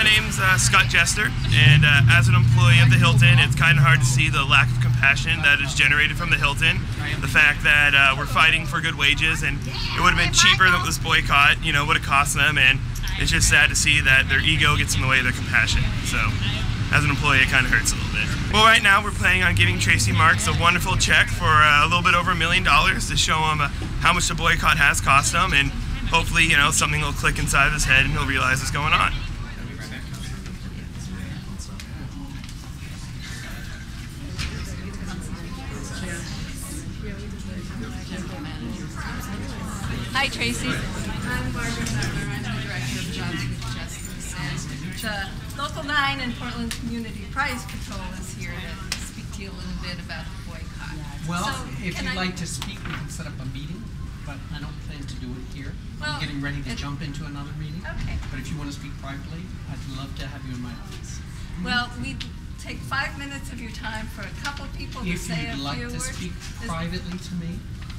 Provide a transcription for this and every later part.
name's Scott Jester, and as an employee of the Hilton, it's kind of hard to see the lack of compassion that is generated from the Hilton. The fact that we're fighting for good wages, and it would have been cheaper than this boycott, you know, would have cost them, and it's just sad to see that their ego gets in the way of their compassion. So, as an employee, it kind of hurts a little bit. Well, right now we're planning on giving Tracy Marks a wonderful check for a little bit over $1 million to show him how much the boycott has cost him, and hopefully, you know, something will click inside of his head and he'll realize what's going on. Hi, Tracy. I'm Barbara Butler. I'm the Director of Jobs with Justice. And the Local 9 and Portland Community Prize Patrol is here to speak to you a little bit about the boycott. Well, so if you'd like to speak, we can set up a meeting, but I don't plan to do it here. Well, I'm getting ready to jump into another meeting. Okay. But if you want to speak privately, I'd love to have you in my office. Well, we take 5 minutes of your time for a couple people to say a few words. If you'd like to speak privately to me,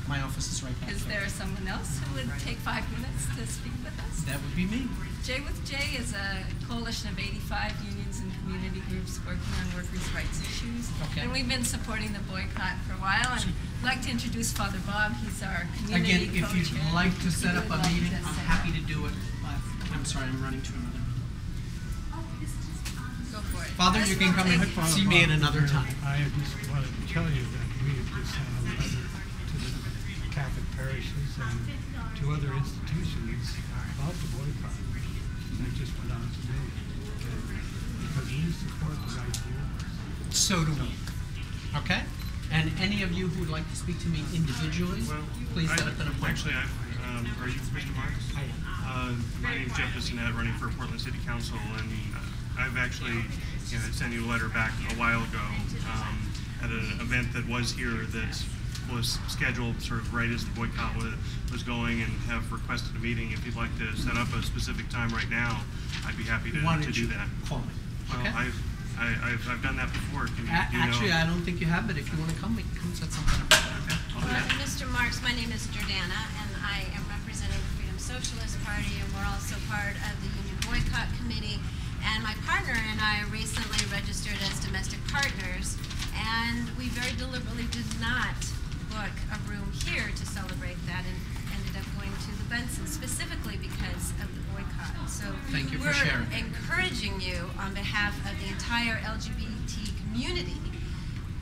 my office is right back there. Is there someone else who would take 5 minutes to speak with us? That would be me. J with J is a coalition of 85 unions and community groups working on workers' rights issues. Okay. And we've been supporting the boycott for a while. And I'd like to introduce Father Bob. He's our community Again, if you'd like to set up a meeting, I'm happy to do it. I'm sorry, I'm running to another. Go for it. Father, you can come and see me at another time. I just wanted to tell you that we have just sent a letter to the Catholic parishes and to other institutions about the boycott. And they just went on to me because we support the right views. So do we. Okay? And any of you who would like to speak to me individually, please set up an appointment. Actually, are you Mr. Marks? I am. My name is Jeff Bissonette, running for Portland City Council, and I've actually sent you a letter back a while ago at an event that was here that was scheduled sort of right as the boycott was going, and have requested a meeting. If you'd like to set up a specific time right now, I'd be happy to do that. Call me. Well, Okay? I've done that before. Actually, I don't think you have, but if you want to come, we can come set something up. Okay, I'll do that. Mr. Marks, my name is Jordana, and I am representing the Freedom Socialist Party, and we're also part of the Union Boycott Committee. And my partner and I recently registered as domestic partners, and we very deliberately did not book a room here to celebrate that, and ended up going to the Benson specifically because of the boycott. So thank you for sharing. We're encouraging you on behalf of the entire LGBT community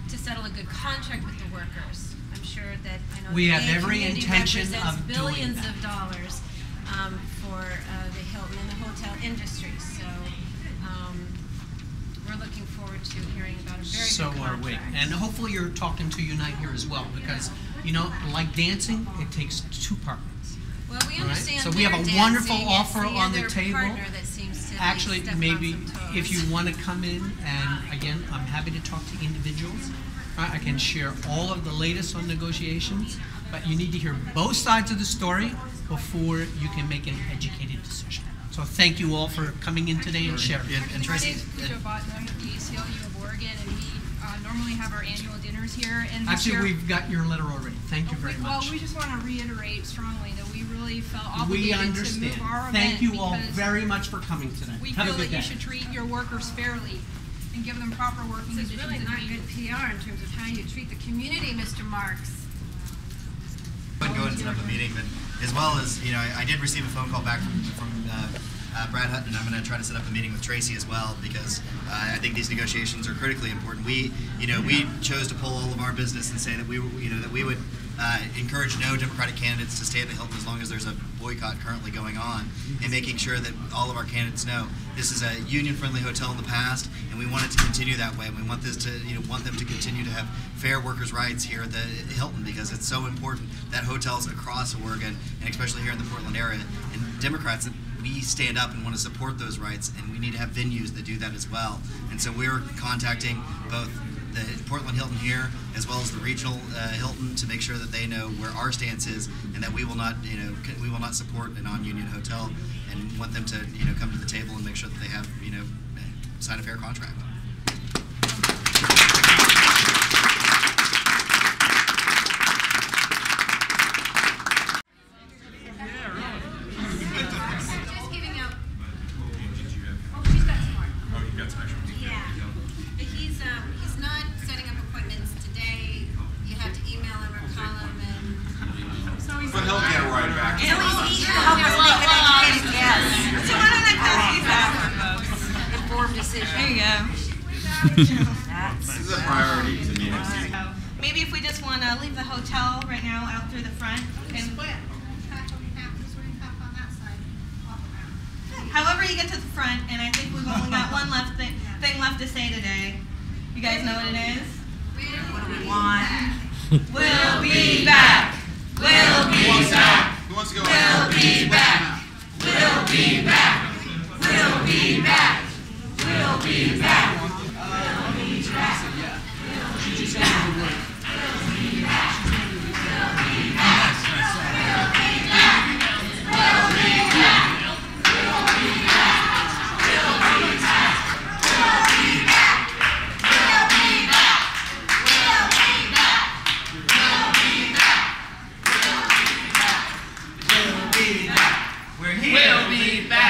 to settle a good contract with the workers. I'm sure that we the have gay every intention of billions of dollars for the Hilton and the hotel industry. So we're looking forward to hearing about a very good contract. So are we. And hopefully you're talking to Unite here as well, because, you know, like dancing, it takes two partners. Well, we understand. So we have a wonderful offer on the table. That seems to actually, maybe if you want to come in, and again, I'm happy to talk to individuals. I can share all of the latest on negotiations, but you need to hear both sides of the story before you can make an educated decision. So thank you all for coming in today and sharing. And Tracy, I'm with the ACLU of Oregon, and we normally have our annual dinners here. And actually, we've got your letter already. Thank you very much. Well, we just want to reiterate strongly that we really felt obligated to move our event. Thank you all very much for coming today. We feel that you should treat your workers fairly and give them proper working conditions. It's really not good PR in terms of how you treat the community, Mr. Marks. I would go and set up a meeting, but as well as, you know, I did receive a phone call back from Brad Hutton, and I'm going to try to set up a meeting with Tracy as well, because I think these negotiations are critically important. We chose to pull all of our business and say that we would encourage no Democratic candidates to stay at the Hilton as long as there's a boycott currently going on, and making sure that all of our candidates know this is a union-friendly hotel in the past, and we want it to continue that way. We want this to, want them to continue to have fair workers' rights here at the Hilton, because it's so important that hotels across Oregon, and especially here in the Portland area, and Democrats, we stand up and want to support those rights, and we need to have venues that do that as well. And so we're contacting both the Portland Hilton here as well as the regional Hilton to make sure that they know where our stance is, and that we will not, we will not support a non-union hotel, and want them to, come to the table and make sure that they have, sign a fair contract. She's got decision. There you go. This is a priority to me. Maybe if we just want to leave the hotel right now out through the front. And however you get to the front, and I think we've only got one thing left to say today. You guys know what it is? What do we want? We'll be back. We'll be back. Who wants to go? We'll be back. We'll be back. We'll be back. We'll be back. We'll be back.